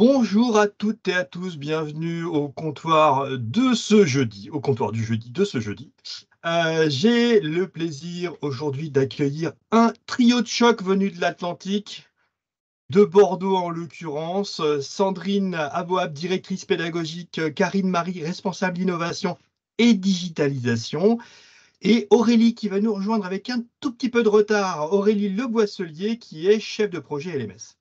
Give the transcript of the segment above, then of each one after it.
Bonjour à toutes et à tous, bienvenue au comptoir de ce jeudi, au comptoir du jeudi de ce jeudi. J'ai le plaisir aujourd'hui d'accueillir un trio de choc venu de l'Atlantique, de Bordeaux en l'occurrence, Sandrine Aboab, directrice pédagogique, Karine Marie, responsable innovation et digitalisation, et Aurélie qui va nous rejoindre avec un tout petit peu de retard, Aurélie Leboisselier qui est chef de projet LMS.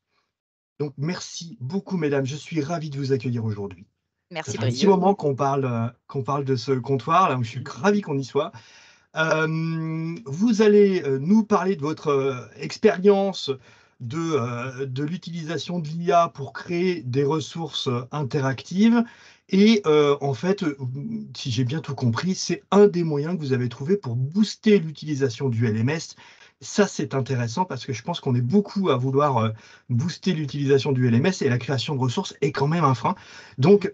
Donc, merci beaucoup, mesdames. Je suis ravi de vous accueillir aujourd'hui. Ça Merci fait un petit Brieux. moment qu'on parle de ce comptoir, là où je suis ravi qu'on y soit. Vous allez nous parler de votre expérience de l'utilisation de l'IA pour créer des ressources interactives. Et en fait, si j'ai bien tout compris, c'est un des moyens que vous avez trouvé pour booster l'utilisation du LMS. Ça, c'est intéressant parce que je pense qu'on est beaucoup à vouloir booster l'utilisation du LMS et la création de ressources est quand même un frein. Donc,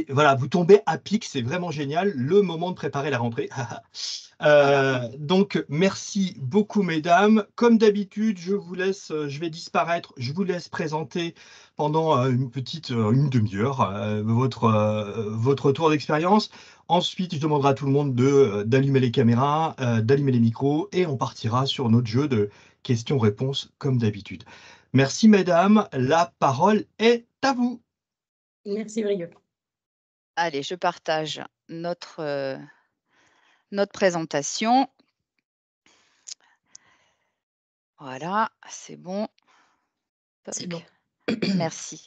voilà, vous tombez à pic, c'est vraiment génial, le moment de préparer la rentrée. Donc, merci beaucoup, mesdames. Comme d'habitude, je vais disparaître, je vous laisse présenter pendant une demi-heure votre tour d'expérience. Ensuite, je demanderai à tout le monde d'allumer les caméras, d'allumer les micros, et on partira sur notre jeu de questions-réponses comme d'habitude. Merci, mesdames. La parole est à vous. Merci Brieux. Allez, je partage notre présentation. Voilà, c'est bon. C'est bon. Merci.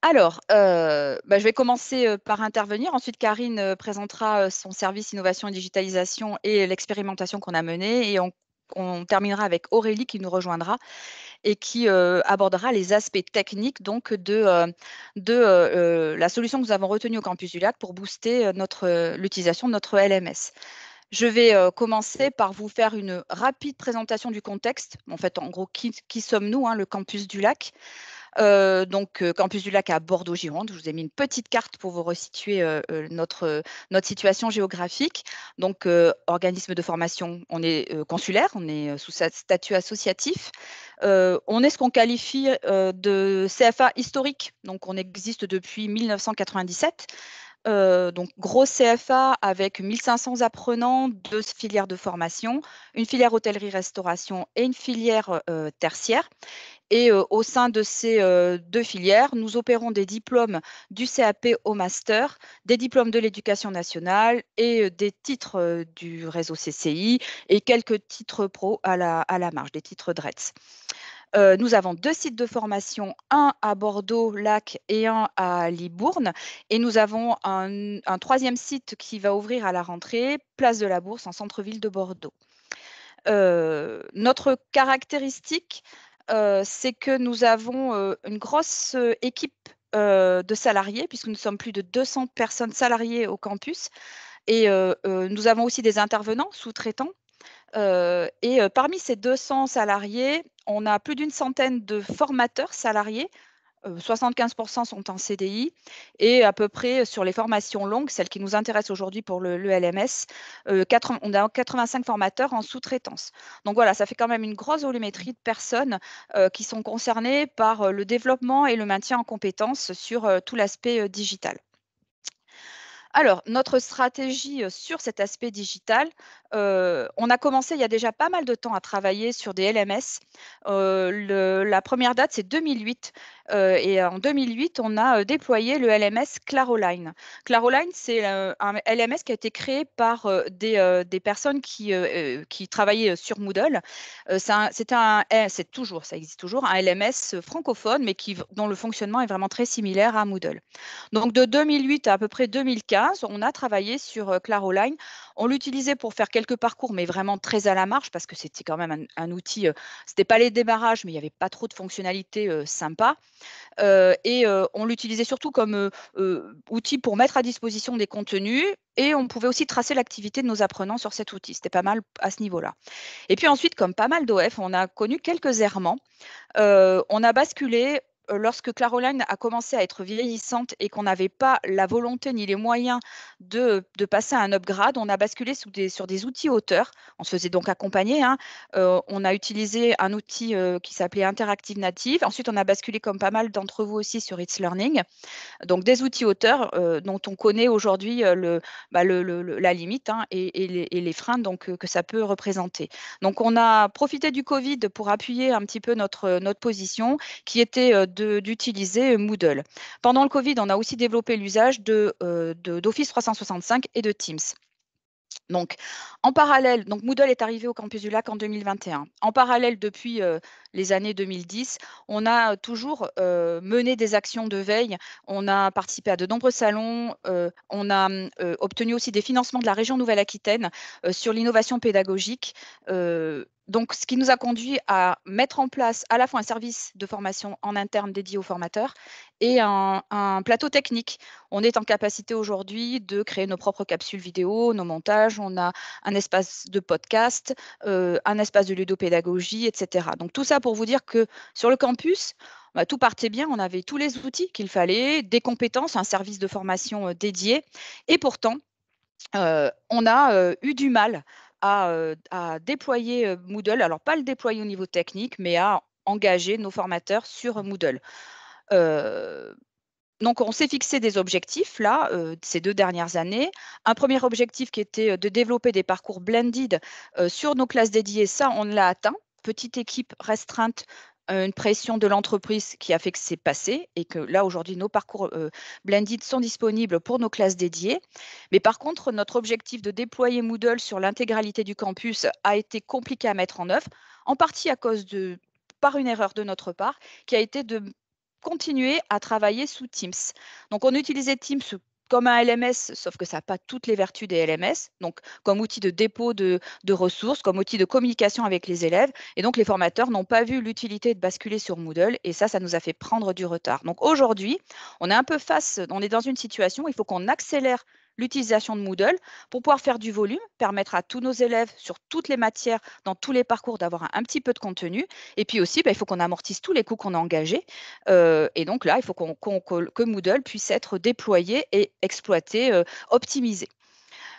Alors, je vais commencer par intervenir. Ensuite, Karine présentera son service innovation et digitalisation et l'expérimentation qu'on a menée. Et on terminera avec Aurélie qui nous rejoindra et qui abordera les aspects techniques donc de la solution que nous avons retenue au Campus du Lac pour booster l'utilisation de notre LMS. Je vais commencer par vous faire une rapide présentation du contexte. En fait, en gros, qui sommes-nous, le Campus du Lac? Campus du Lac à Bordeaux-Gironde. Je vous ai mis une petite carte pour vous resituer notre situation géographique. Donc, organisme de formation, on est consulaire, on est sous statut associatif. On est ce qu'on qualifie de CFA historique. Donc, on existe depuis 1997. Donc, gros CFA avec 1500 apprenants, 2 filières de formation, une filière hôtellerie-restauration et une filière tertiaire. Et au sein de ces 2 filières, nous opérons des diplômes du CAP au master, des diplômes de l'éducation nationale et des titres du réseau CCI et quelques titres pro à la marge, des titres DRETS. Nous avons 2 sites de formation, un à Bordeaux-Lac et un à Libourne. Et nous avons un 3e site qui va ouvrir à la rentrée, place de la Bourse, en centre-ville de Bordeaux. Notre caractéristique, c'est que nous avons une grosse équipe de salariés, puisque nous sommes plus de 200 personnes salariées au campus. Et nous avons aussi des intervenants sous-traitants. Parmi ces 200 salariés, on a plus d'une centaine de formateurs salariés. 75% sont en CDI et à peu près sur les formations longues, celles qui nous intéressent aujourd'hui pour le LMS, on a 85 formateurs en sous-traitance. Donc voilà, ça fait quand même une grosse volumétrie de personnes qui sont concernées par le développement et le maintien en compétences sur tout l'aspect digital. Alors, notre stratégie sur cet aspect digital, on a commencé il y a déjà pas mal de temps à travailler sur des LMS. La première date, c'est 2008. Et en 2008, on a déployé le LMS Claroline. Claroline, c'est un LMS qui a été créé par des personnes qui travaillaient sur Moodle. C'est toujours, ça existe toujours, un LMS francophone, mais dont le fonctionnement est vraiment très similaire à Moodle. Donc, de 2008 à peu près 2015, on a travaillé sur Claroline. On l'utilisait pour faire quelques parcours, mais vraiment très à la marge, parce que c'était quand même un outil, c'était pas les démarrages, mais il n'y avait pas trop de fonctionnalités sympas. On l'utilisait surtout comme outil pour mettre à disposition des contenus, et on pouvait aussi tracer l'activité de nos apprenants sur cet outil. C'était pas mal à ce niveau-là. Et puis ensuite, comme pas mal d'OF, on a connu quelques errements. On a basculé lorsque Claroline a commencé à être vieillissante et qu'on n'avait pas la volonté ni les moyens de passer à un upgrade, on a basculé sur des outils auteurs. On se faisait donc accompagner, hein. On a utilisé un outil qui s'appelait Interactive Native. Ensuite, on a basculé, comme pas mal d'entre vous aussi, sur It's Learning. Donc des outils auteurs dont on connaît aujourd'hui la limite, hein, et les freins donc, que ça peut représenter. Donc on a profité du Covid pour appuyer un petit peu notre position qui était d'utiliser Moodle. Pendant le Covid, on a aussi développé l'usage d'Office 365 et de Teams. Donc, en parallèle, donc Moodle est arrivé au Campus du Lac en 2021. En parallèle, depuis les années 2010, on a toujours mené des actions de veille. On a participé à de nombreux salons. On a obtenu aussi des financements de la région Nouvelle-Aquitaine sur l'innovation pédagogique. Donc, ce qui nous a conduit à mettre en place à la fois un service de formation en interne dédié aux formateurs et un plateau technique. On est en capacité aujourd'hui de créer nos propres capsules vidéo, nos montages. On a un espace de podcast, un espace de ludopédagogie, etc. Donc tout ça pour vous dire que sur le campus, tout partait bien. On avait tous les outils qu'il fallait, des compétences, un service de formation dédié. Et pourtant, on a eu du mal à déployer Moodle. Alors pas le déployer au niveau technique, mais à engager nos formateurs sur Moodle. Donc, on s'est fixé des objectifs, là, ces 2 dernières années. Un premier objectif qui était de développer des parcours blended sur nos classes dédiées. Ça, on l'a atteint. Petite équipe restreinte, une pression de l'entreprise qui a fait que c'est passé et que là, aujourd'hui, nos parcours blended sont disponibles pour nos classes dédiées. Mais par contre, notre objectif de déployer Moodle sur l'intégralité du campus a été compliqué à mettre en œuvre, en partie par une erreur de notre part, qui a été de continuer à travailler sous Teams. Donc, on utilisait Teams comme un LMS, sauf que ça n'a pas toutes les vertus des LMS, donc comme outil de dépôt de ressources, comme outil de communication avec les élèves. Et donc, les formateurs n'ont pas vu l'utilité de basculer sur Moodle, et ça nous a fait prendre du retard. Donc, aujourd'hui, on est dans une situation où il faut qu'on accélère l'utilisation de Moodle pour pouvoir faire du volume, permettre à tous nos élèves sur toutes les matières, dans tous les parcours, d'avoir un petit peu de contenu. Et puis aussi, il faut qu'on amortisse tous les coûts qu'on a engagés. Et donc là, il faut que Moodle puisse être déployé et exploité, optimisé.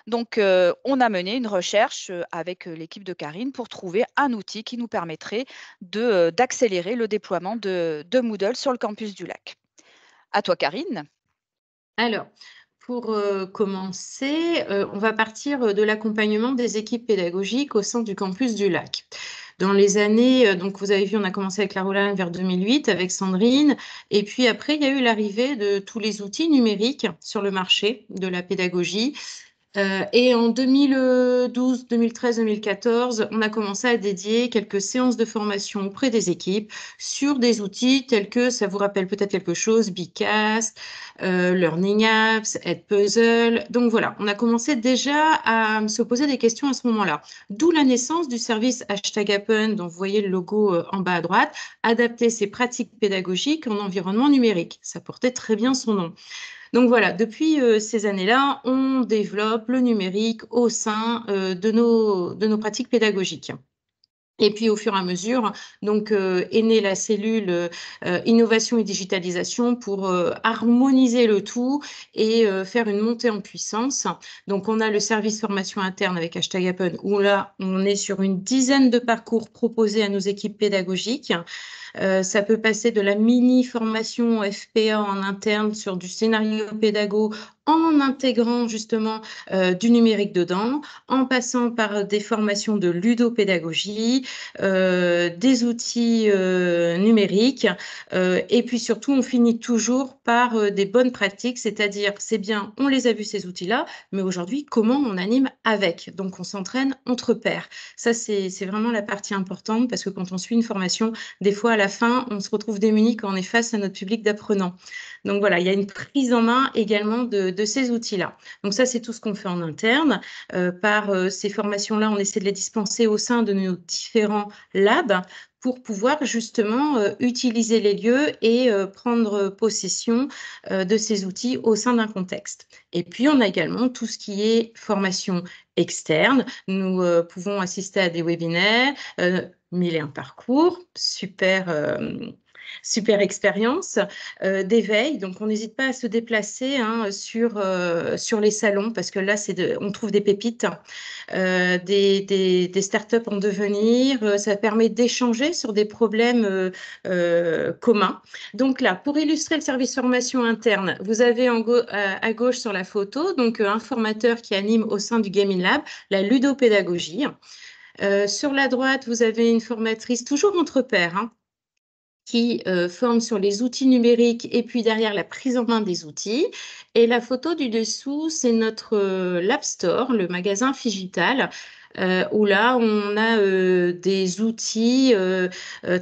Donc, on a mené une recherche avec l'équipe de Karine pour trouver un outil qui nous permettrait d'accélérer le déploiement de Moodle sur le campus du Lac. À toi, Karine. Alors, pour commencer, on va partir de l'accompagnement des équipes pédagogiques au sein du campus du Lac. Dans les années, donc vous avez vu, on a commencé avec Caroline vers 2008 avec Sandrine. Et puis après, il y a eu l'arrivée de tous les outils numériques sur le marché de la pédagogie. Et en 2012, 2013, 2014, on a commencé à dédier quelques séances de formation auprès des équipes sur des outils tels que, ça vous rappelle peut-être quelque chose, Bicast, Learning Apps, Edpuzzle. Donc voilà, on a commencé déjà à se poser des questions à ce moment-là. D'où la naissance du service #Happen, dont vous voyez le logo en bas à droite, adapter ses pratiques pédagogiques en environnement numérique. Ça portait très bien son nom. Donc voilà, depuis ces années-là, on développe le numérique au sein de nos pratiques pédagogiques. Et puis, au fur et à mesure, donc, est née la cellule innovation et digitalisation pour harmoniser le tout et faire une montée en puissance. Donc, on a le service formation interne avec #Happen, où là, on est sur une dizaine de parcours proposés à nos équipes pédagogiques. Ça peut passer de la mini-formation FPA en interne sur du scénario pédago en intégrant justement du numérique dedans, en passant par des formations de ludopédagogie, des outils numériques, et puis surtout, on finit toujours par des bonnes pratiques, c'est-à-dire, c'est bien, on les a vus ces outils-là, mais aujourd'hui, comment on anime avec? Donc, on s'entraîne entre pairs. Ça, c'est vraiment la partie importante parce que quand on suit une formation, des fois, à la fin, on se retrouve démuni quand on est face à notre public d'apprenants. Donc voilà, il y a une prise en main également de ces outils-là. Donc ça, c'est tout ce qu'on fait en interne. Par ces formations-là, on essaie de les dispenser au sein de nos différents labs pour pouvoir justement utiliser les lieux et prendre possession de ces outils au sein d'un contexte. Et puis, on a également tout ce qui est formation externe. Nous pouvons assister à des webinaires, 1001 parcours, super super expérience d'éveil. Donc, on n'hésite pas à se déplacer sur les salons parce que là, on trouve des pépites, des startups en devenir. Ça permet d'échanger sur des problèmes communs. Donc là, pour illustrer le service formation interne, vous avez à gauche sur la photo donc un formateur qui anime au sein du Gaming Lab la ludopédagogie. Sur la droite, vous avez une formatrice, toujours entre pairs, qui forme sur les outils numériques et puis derrière la prise en main des outils. Et la photo du dessous, c'est notre Lab Store, le magasin Figital, où là, on a des outils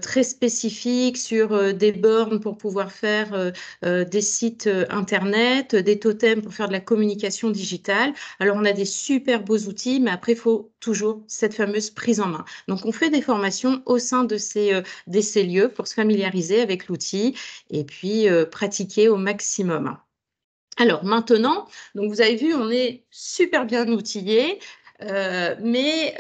très spécifiques sur des bornes pour pouvoir faire des sites Internet, des totems pour faire de la communication digitale. Alors, on a des super beaux outils, mais après, il faut toujours cette fameuse prise en main. Donc, on fait des formations au sein de ces lieux pour se familiariser avec l'outil et puis pratiquer au maximum. Alors maintenant, donc vous avez vu, on est super bien outillé. Mais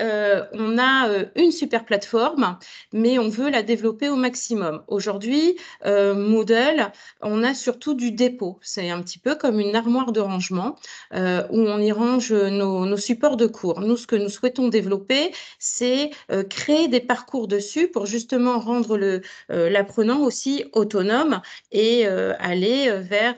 on a une super plateforme, mais on veut la développer au maximum. Aujourd'hui, Moodle, on a surtout du dépôt. C'est un petit peu comme une armoire de rangement où on y range nos supports de cours. Nous, ce que nous souhaitons développer, c'est créer des parcours dessus pour justement rendre l'apprenant aussi autonome et aller vers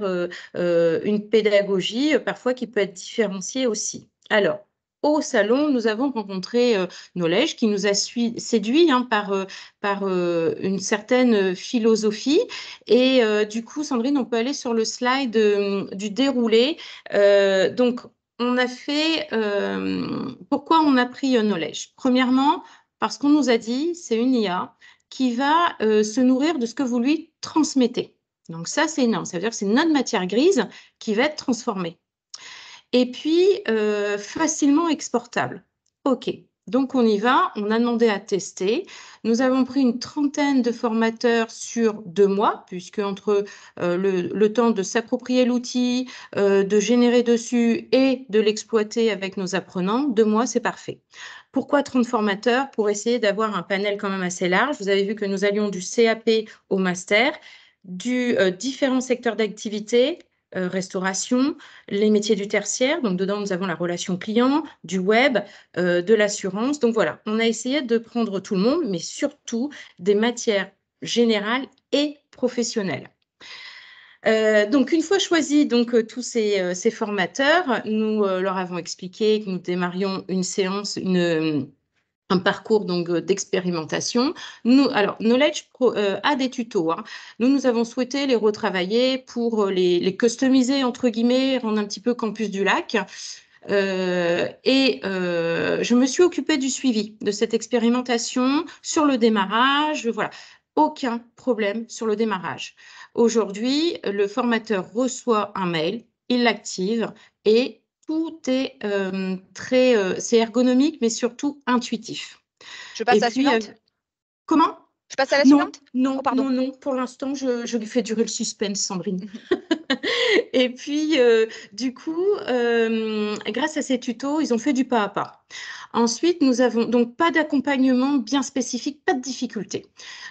une pédagogie parfois qui peut être différenciée aussi. Alors, au salon, nous avons rencontré Knowledge qui nous a séduit par une certaine philosophie. Et du coup, Sandrine, on peut aller sur le slide du déroulé. Donc, on a fait… pourquoi on a pris Knowledge? Premièrement, parce qu'on nous a dit, c'est une IA qui va se nourrir de ce que vous lui transmettez. Donc ça, c'est énorme. Ça veut dire que c'est notre matière grise qui va être transformée. Et puis, facilement exportable. OK, donc on y va. On a demandé à tester. Nous avons pris une trentaine de formateurs sur 2 mois, puisque entre le temps de s'approprier l'outil, de générer dessus et de l'exploiter avec nos apprenants, 2 mois, c'est parfait. Pourquoi 30 formateurs? Pour essayer d'avoir un panel quand même assez large. Vous avez vu que nous allions du CAP au master, différents secteurs d'activité, restauration, les métiers du tertiaire. Donc, dedans, nous avons la relation client, du web, de l'assurance. Donc, voilà, on a essayé de prendre tout le monde, mais surtout des matières générales et professionnelles. Donc, une fois choisis tous ces formateurs, nous leur avons expliqué que nous démarrions une séance, un parcours d'expérimentation. Alors, Knowledge a des tutos. Nous avons souhaité les retravailler pour les customiser, entre guillemets, rendre un petit peu campus du lac. Je me suis occupée du suivi de cette expérimentation sur le démarrage. Voilà, aucun problème sur le démarrage. Aujourd'hui, le formateur reçoit un mail, il l'active et tout est c'est ergonomique, mais surtout intuitif. Je passe à la suivante. Comment? Je passe à la suivante? Non, Oh, pardon. non. Pour l'instant, je lui fais durer le suspense, Sandrine. Et puis, du coup, grâce à ces tutos, ils ont fait du pas à pas. Ensuite, nous avons donc pas d'accompagnement bien spécifique, pas de difficulté.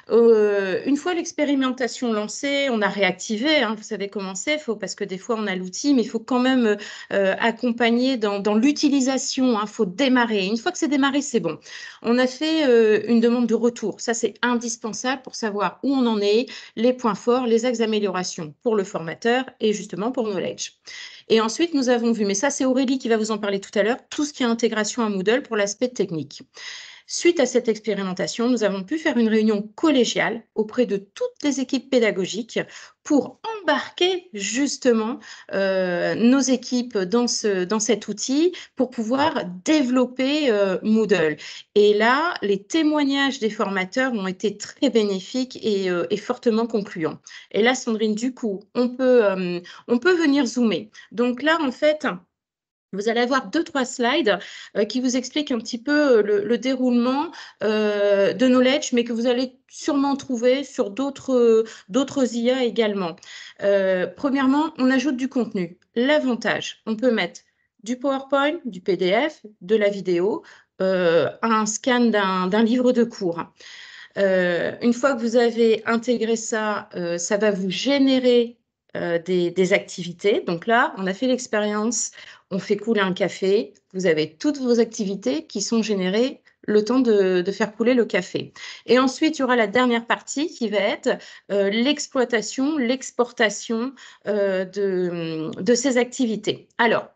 Une fois l'expérimentation lancée, on a réactivé, vous savez comment c'est, parce que des fois on a l'outil, mais il faut quand même accompagner dans l'utilisation, il faut démarrer. Une fois que c'est démarré, c'est bon. On a fait une demande de retour, ça c'est indispensable pour savoir où on en est, les points forts, les axes d'amélioration pour le formateur et justement pour Knowledge. Et ensuite, nous avons vu, mais ça c'est Aurélie qui va vous en parler tout à l'heure, tout ce qui est intégration à Moodle pour l'aspect technique. Suite à cette expérimentation, nous avons pu faire une réunion collégiale auprès de toutes les équipes pédagogiques pour embarquer justement nos équipes dans cet outil pour pouvoir développer Moodle. Et là, les témoignages des formateurs ont été très bénéfiques et fortement concluants. Et là, Sandrine, du coup, on peut venir zoomer. Donc là, en fait, vous allez avoir 2-3 slides qui vous expliquent un petit peu le déroulement de Knowledge, mais que vous allez sûrement trouver sur d'autres IA également. Premièrement, on ajoute du contenu. L'avantage, on peut mettre du PowerPoint, du PDF, de la vidéo, un scan d'un livre de cours. Une fois que vous avez intégré ça, ça va vous générer des activités. Donc là, on a fait l'expérience, on fait couler un café. Vous avez toutes vos activités qui sont générées le temps de faire couler le café. Et ensuite, il y aura la dernière partie qui va être l'exploitation, l'exportation de ces activités. Alors,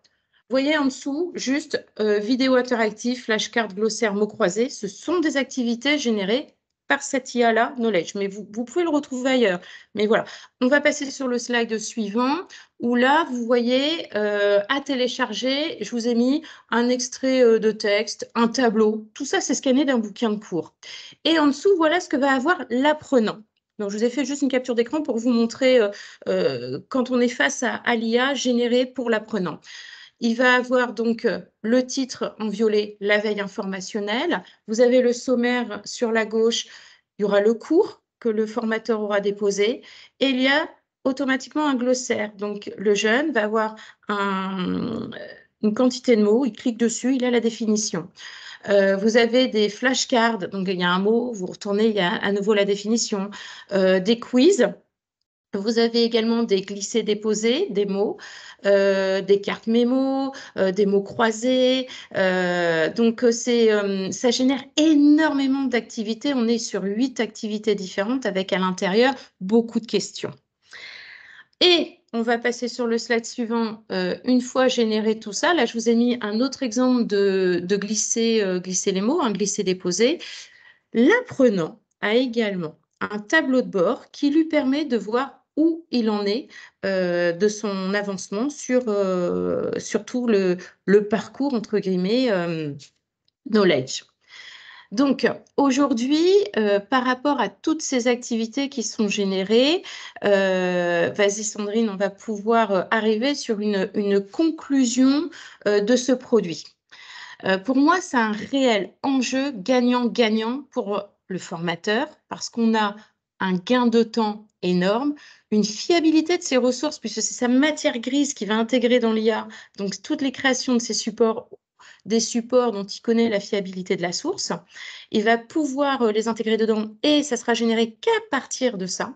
vous voyez en dessous, juste vidéo interactive, flashcard, glossaire, mots croisés. Ce sont des activités générées par cette IA-là, Knowledge. Mais vous pouvez le retrouver ailleurs. Mais voilà, on va passer sur le slide suivant, où là, vous voyez, à télécharger, je vous ai mis un extrait de texte, un tableau. Tout ça, c'est scanné d'un bouquin de cours. Et en dessous, voilà ce que va avoir l'apprenant. Donc, je vous ai fait juste une capture d'écran pour vous montrer quand on est face à l'IA générée pour l'apprenant. Il va avoir donc le titre en violet, la veille informationnelle. Vous avez le sommaire sur la gauche. Il y aura le cours que le formateur aura déposé. Et il y a automatiquement un glossaire. Donc, le jeune va avoir une quantité de mots. Il clique dessus, il a la définition. Vous avez des flashcards. Donc, il y a un mot, vous retournez, il y a à nouveau la définition. Des quiz. Vous avez également des glissés-déposés, des mots, des cartes mémo, des mots croisés. Donc, ça génère énormément d'activités. On est sur 8 activités différentes avec à l'intérieur beaucoup de questions. Et on va passer sur le slide suivant. Une fois généré tout ça, là, je vous ai mis un autre exemple de glisser les mots, un glisser-déposer. L'apprenant a également un tableau de bord qui lui permet de voir où il en est de son avancement sur tout le parcours, entre guillemets, knowledge. Donc, aujourd'hui, par rapport à toutes ces activités qui sont générées, vas-y Sandrine, on va pouvoir arriver sur une conclusion de ce produit. Pour moi, c'est un réel enjeu gagnant-gagnant pour le formateur parce qu'on a un gain de temps énorme, une fiabilité de ses ressources puisque c'est sa matière grise qui va intégrer dans l'IA. Donc, toutes les créations de ces supports, des supports dont il connaît la fiabilité de la source, il va pouvoir les intégrer dedans et ça sera généré qu'à partir de ça.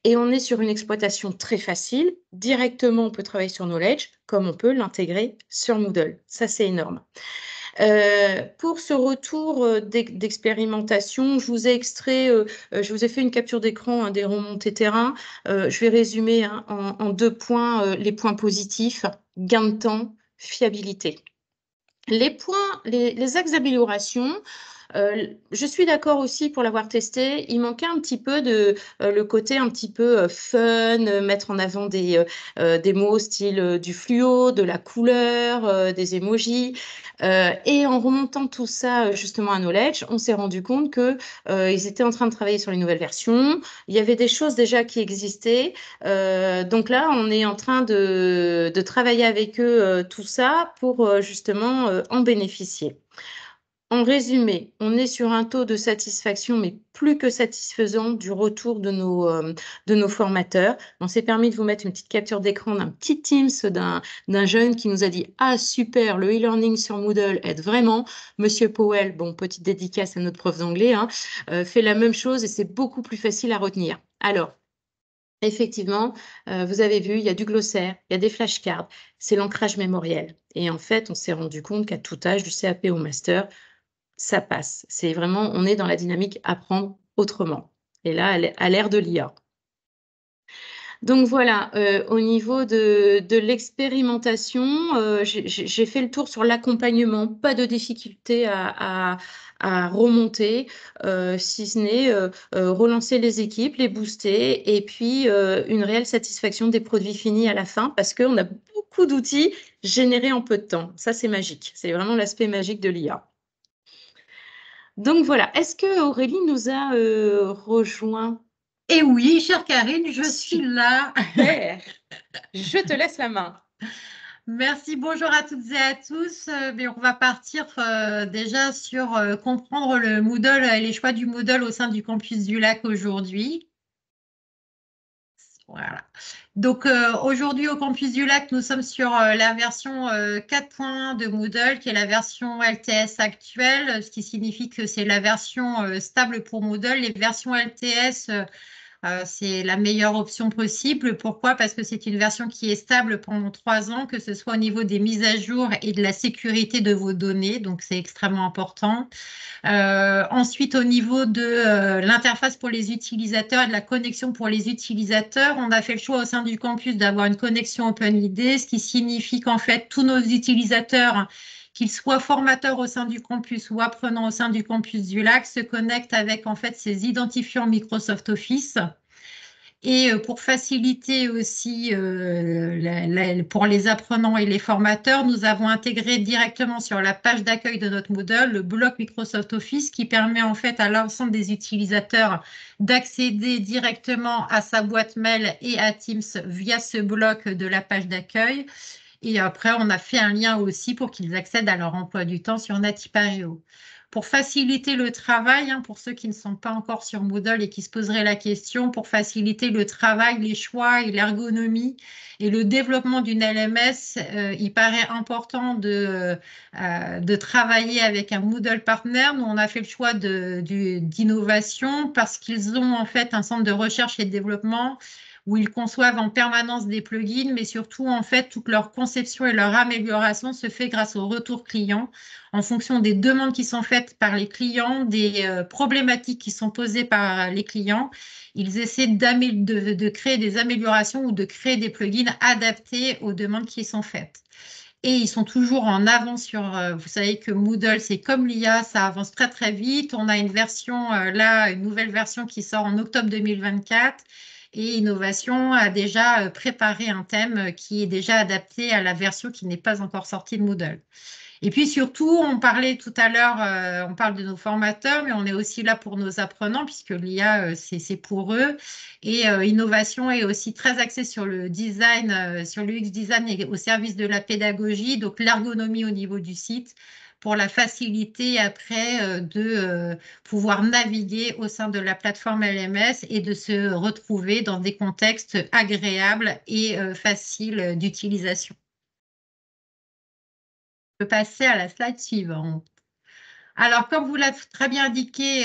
Et on est sur une exploitation très facile. Directement, on peut travailler sur Knowledge comme on peut l'intégrer sur Moodle. Ça, c'est énorme. Pour ce retour d'expérimentation, je vous ai extrait, je vous ai fait une capture d'écran des remontées terrain. Je vais résumer en 2 points les points positifs, gain de temps, fiabilité. Les axes d'amélioration, je suis d'accord aussi pour l'avoir testé. Il manquait un petit peu le côté un petit peu fun, mettre en avant des mots style du fluo, de la couleur, des emojis. Et en remontant tout ça justement à Knowledge, on s'est rendu compte que ils étaient en train de travailler sur les nouvelles versions. Il y avait des choses déjà qui existaient. Donc là, on est en train de travailler avec eux tout ça pour justement en bénéficier. En résumé, on est sur un taux de satisfaction, mais plus que satisfaisant, du retour de nos formateurs. On s'est permis de vous mettre une petite capture d'écran d'un petit Teams d'un jeune qui nous a dit « Ah, super, le e-learning sur Moodle aide vraiment. Monsieur Powell, bon, petite dédicace à notre prof d'anglais, hein, fait la même chose et c'est beaucoup plus facile à retenir. » Alors, effectivement, vous avez vu, il y a du glossaire, il y a des flashcards, c'est l'ancrage mémoriel. Et en fait, on s'est rendu compte qu'à tout âge, du CAP au master, ça passe. C'est vraiment, on est dans la dynamique apprendre autrement. Et là, à l'ère de l'IA. Donc voilà, au niveau de l'expérimentation, j'ai fait le tour sur l'accompagnement, pas de difficulté à remonter, si ce n'est relancer les équipes, les booster, et puis une réelle satisfaction des produits finis à la fin, parce qu'on a beaucoup d'outils générés en peu de temps. Ça, c'est magique. C'est vraiment l'aspect magique de l'IA. Donc voilà, est-ce que Aurélie nous a rejoint? Et oui, chère Karine, je suis là. Super. Je te laisse la main. Merci, bonjour à toutes et à tous. Mais on va partir déjà sur comprendre le Moodle et les choix du Moodle au sein du campus du Lac aujourd'hui. Voilà. Donc aujourd'hui au Campus du Lac, nous sommes sur la version 4.1 de Moodle, qui est la version LTS actuelle, ce qui signifie que c'est la version stable pour Moodle. Les versions LTS, c'est la meilleure option possible. Pourquoi? Parce que c'est une version qui est stable pendant 3 ans, que ce soit au niveau des mises à jour et de la sécurité de vos données. Donc, c'est extrêmement important. Ensuite, au niveau de l'interface pour les utilisateurs et de la connexion pour les utilisateurs, on a fait le choix au sein du campus d'avoir une connexion OpenID, ce qui signifie qu'en fait, tous nos utilisateurs, qu'ils soient formateurs au sein du campus ou apprenants au sein du campus du Lac, se connectent avec en fait ces identifiants Microsoft Office. Et pour faciliter aussi pour les apprenants et les formateurs, nous avons intégré directement sur la page d'accueil de notre Moodle le bloc Microsoft Office qui permet en fait à l'ensemble des utilisateurs d'accéder directement à sa boîte mail et à Teams via ce bloc de la page d'accueil. Et après, on a fait un lien aussi pour qu'ils accèdent à leur emploi du temps sur Natipario. Pour faciliter le travail, pour ceux qui ne sont pas encore sur Moodle et qui se poseraient la question, pour faciliter le travail, les choix et l'ergonomie et le développement d'une LMS, il paraît important de travailler avec un Moodle partner. Nous, on a fait le choix d'innovation parce qu'ils ont en fait un centre de recherche et de développement où ils conçoivent en permanence des plugins, mais surtout, en fait, toute leur conception et leur amélioration se fait grâce au retour client, en fonction des demandes qui sont faites par les clients, des problématiques qui sont posées par les clients. Ils essaient de créer des améliorations ou de créer des plugins adaptés aux demandes qui sont faites. Et ils sont toujours en avance sur, vous savez que Moodle, c'est comme l'IA, ça avance très très vite. On a une version, là, une nouvelle version qui sort en octobre 2024. Et Innovation a déjà préparé un thème qui est déjà adapté à la version qui n'est pas encore sortie de Moodle. Et puis surtout, on parlait tout à l'heure, on parle de nos formateurs, mais on est aussi là pour nos apprenants, puisque l'IA, c'est pour eux. Et Innovation est aussi très axée sur le design, sur l'UX design et au service de la pédagogie, donc l'ergonomie au niveau du site, pour la facilité après de pouvoir naviguer au sein de la plateforme LMS et de se retrouver dans des contextes agréables et faciles d'utilisation. Je peux passer à la slide suivante. Alors, comme vous l'avez très bien indiqué,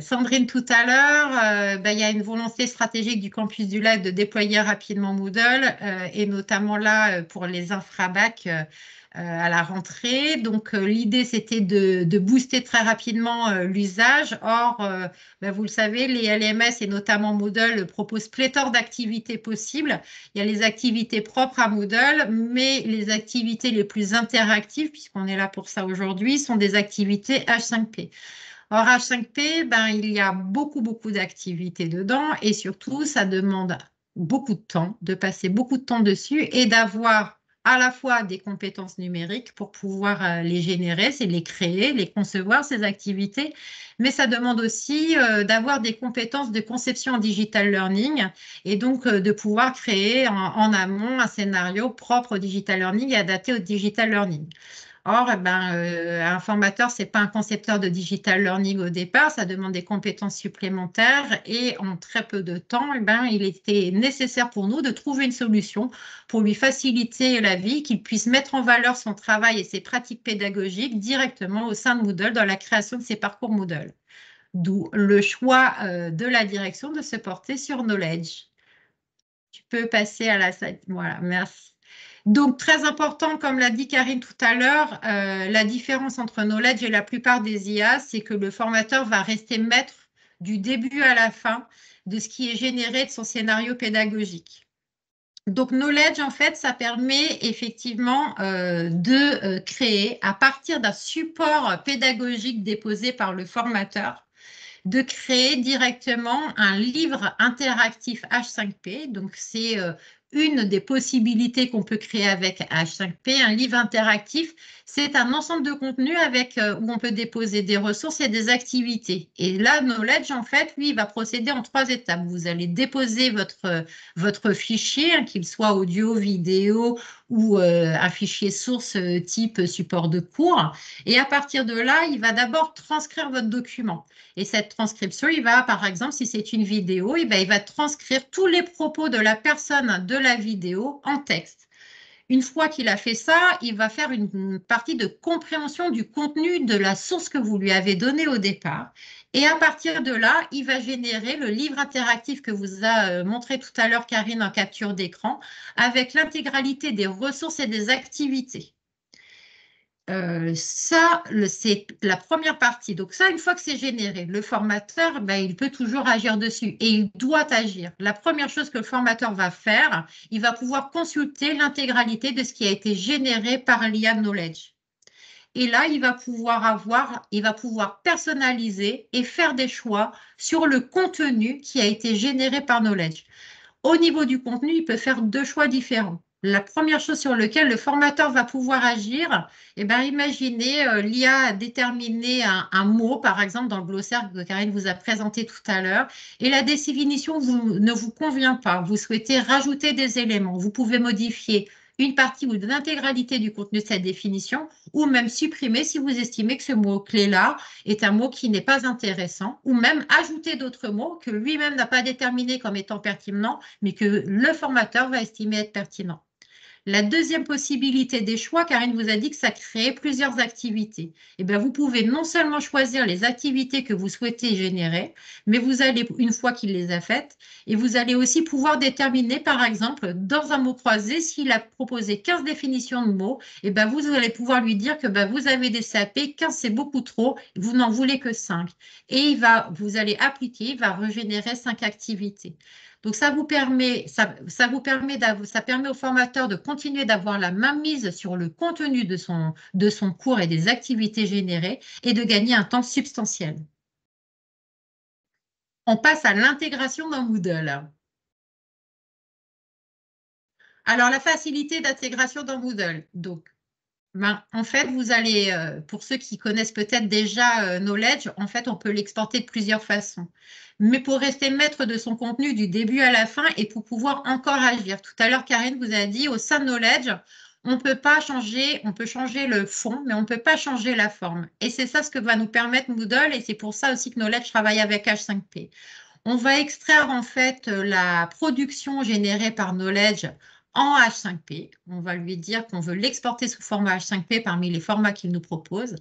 Sandrine, tout à l'heure, il y a une volonté stratégique du Campus du Lac de déployer rapidement Moodle, et notamment là, pour les infrabacs à la rentrée. Donc, l'idée, c'était de booster très rapidement l'usage. Or, vous le savez, les LMS et notamment Moodle proposent pléthore d'activités possibles. Il y a les activités propres à Moodle, mais les activités les plus interactives, puisqu'on est là pour ça aujourd'hui, sont des activités H5P. Or, H5P, il y a beaucoup d'activités dedans et surtout, ça demande beaucoup de temps, de passer beaucoup de temps dessus et d'avoir à la fois des compétences numériques pour pouvoir les générer, c'est les créer, les concevoir, ces activités, mais ça demande aussi d'avoir des compétences de conception en digital learning et donc de pouvoir créer en amont un scénario propre au digital learning et adapté au digital learning. Or, un formateur, ce n'est pas un concepteur de digital learning au départ, ça demande des compétences supplémentaires et en très peu de temps, il était nécessaire pour nous de trouver une solution pour lui faciliter la vie, qu'il puisse mettre en valeur son travail et ses pratiques pédagogiques directement au sein de Moodle dans la création de ses parcours Moodle. D'où le choix de la direction de se porter sur Knowledge. Tu peux passer à la slide. Voilà, merci. Donc, très important, comme l'a dit Karine tout à l'heure, la différence entre Knowledge et la plupart des IA, c'est que le formateur va rester maître du début à la fin de ce qui est généré de son scénario pédagogique. Donc, Knowledge, en fait, ça permet effectivement de créer, à partir d'un support pédagogique déposé par le formateur, de créer directement un livre interactif H5P. Donc, c'est une des possibilités qu'on peut créer avec H5P. Un livre interactif, c'est un ensemble de contenus où on peut déposer des ressources et des activités. Et là, Knowledge, en fait, lui, il va procéder en 3 étapes. Vous allez déposer votre fichier, qu'il soit audio, vidéo ou un fichier source type support de cours. Et à partir de là, il va d'abord transcrire votre document. Et cette transcription, il va, par exemple, si c'est une vidéo, il va transcrire tous les propos de la personne de la vidéo en texte. Une fois qu'il a fait ça, il va faire une partie de compréhension du contenu de la source que vous lui avez donnée au départ. Et à partir de là, il va générer le livre interactif que vous a montré tout à l'heure Karine en capture d'écran, avec l'intégralité des ressources et des activités. Ça, c'est la première partie. Donc ça, une fois que c'est généré, le formateur, il peut toujours agir dessus et il doit agir. La première chose que le formateur va faire, il va pouvoir consulter l'intégralité de ce qui a été généré par l'IA Knowledge. Et là, il va pouvoir personnaliser et faire des choix sur le contenu qui a été généré par Knowledge. Au niveau du contenu, il peut faire deux choix différents. La première chose sur laquelle le formateur va pouvoir agir, imaginez l'IA a déterminé un mot, par exemple dans le glossaire que Karine vous a présenté tout à l'heure, et la définition ne vous convient pas. Vous souhaitez rajouter des éléments. Vous pouvez modifier une partie ou l'intégralité du contenu de cette définition, ou même supprimer si vous estimez que ce mot-clé-là est un mot qui n'est pas intéressant, ou même ajouter d'autres mots que lui-même n'a pas déterminés comme étant pertinents, mais que le formateur va estimer être pertinents. La deuxième possibilité des choix, Karine vous a dit que ça crée plusieurs activités. Vous pouvez non seulement choisir les activités que vous souhaitez générer, mais vous allez, une fois qu'il les a faites, et vous allez aussi pouvoir déterminer, par exemple, dans un mot croisé, s'il a proposé 15 définitions de mots, vous allez pouvoir lui dire que vous avez des CAP, 15 c'est beaucoup trop, vous n'en voulez que 5. Et vous allez appliquer, il va régénérer 5 activités. Donc, ça permet au formateur de continuer d'avoir la main mise sur le contenu de son cours et des activités générées et de gagner un temps substantiel. On passe à l'intégration dans Moodle. Alors, la facilité d'intégration dans Moodle. Donc, en fait, vous allez, pour ceux qui connaissent peut-être déjà Knowledge, en fait, on peut l'exporter de plusieurs façons. Mais pour rester maître de son contenu du début à la fin et pour pouvoir encore agir. Tout à l'heure, Karine vous a dit, au sein de Knowledge, on peut changer le fond, mais on ne peut pas changer la forme. Et c'est ça ce que va nous permettre Moodle, et c'est pour ça aussi que Knowledge travaille avec H5P. On va extraire en fait la production générée par Knowledge en H5P. On va lui dire qu'on veut l'exporter sous format H5P parmi les formats qu'il nous propose.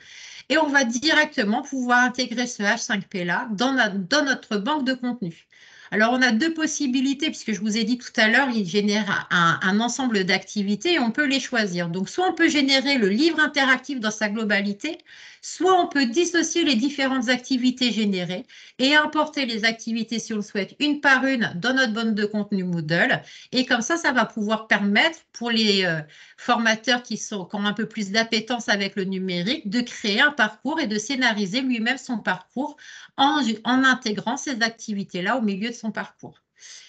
Et on va directement pouvoir intégrer ce H5P-là dans notre banque de contenu. Alors, on a deux possibilités, puisque je vous ai dit tout à l'heure, il génère un ensemble d'activités et on peut les choisir. Donc, soit on peut générer le livre interactif dans sa globalité, soit on peut dissocier les différentes activités générées et importer les activités, si on le souhaite, une par une dans notre banque de contenu Moodle. Et comme ça, ça va pouvoir permettre pour les formateurs qui ont un peu plus d'appétence avec le numérique de créer un parcours et de scénariser lui-même son parcours en intégrant ces activités-là au milieu de son parcours.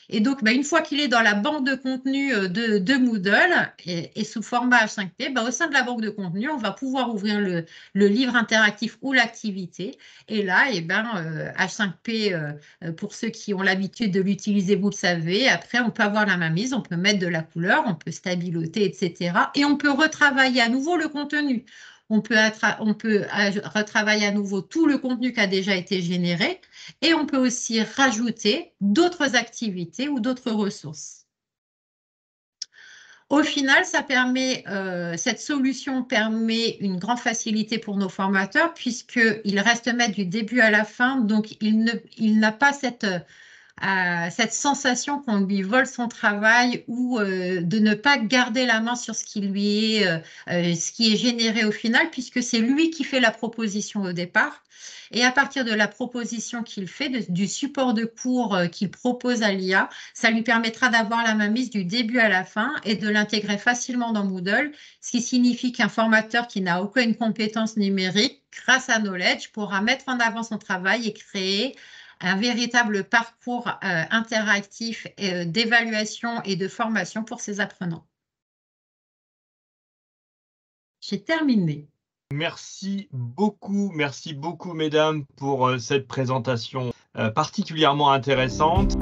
Et donc, une fois qu'il est dans la banque de contenu de Moodle et sous format H5P, au sein de la banque de contenu, on va pouvoir ouvrir le livre interactif ou l'activité. Et là, H5P, pour ceux qui ont l'habitude de l'utiliser, vous le savez, après, on peut avoir la mainmise, on peut mettre de la couleur, on peut stabiloter, etc. Et on peut retravailler à nouveau le contenu. On peut retravailler à nouveau tout le contenu qui a déjà été généré et on peut aussi rajouter d'autres activités ou d'autres ressources. Au final, cette solution permet une grande facilité pour nos formateurs puisqu'il reste maître du début à la fin, donc il n'a pas cette sensation qu'on lui vole son travail ou de ne pas garder la main sur ce qui est généré au final, puisque c'est lui qui fait la proposition au départ. Et à partir de la proposition qu'il fait, du support de cours qu'il propose à l'IA, ça lui permettra d'avoir la mainmise du début à la fin et de l'intégrer facilement dans Moodle, ce qui signifie qu'un formateur qui n'a aucune compétence numérique, grâce à Knowledge, pourra mettre en avant son travail et créer un véritable parcours interactif d'évaluation et de formation pour ses apprenants. J'ai terminé. Merci beaucoup, mesdames, pour cette présentation particulièrement intéressante.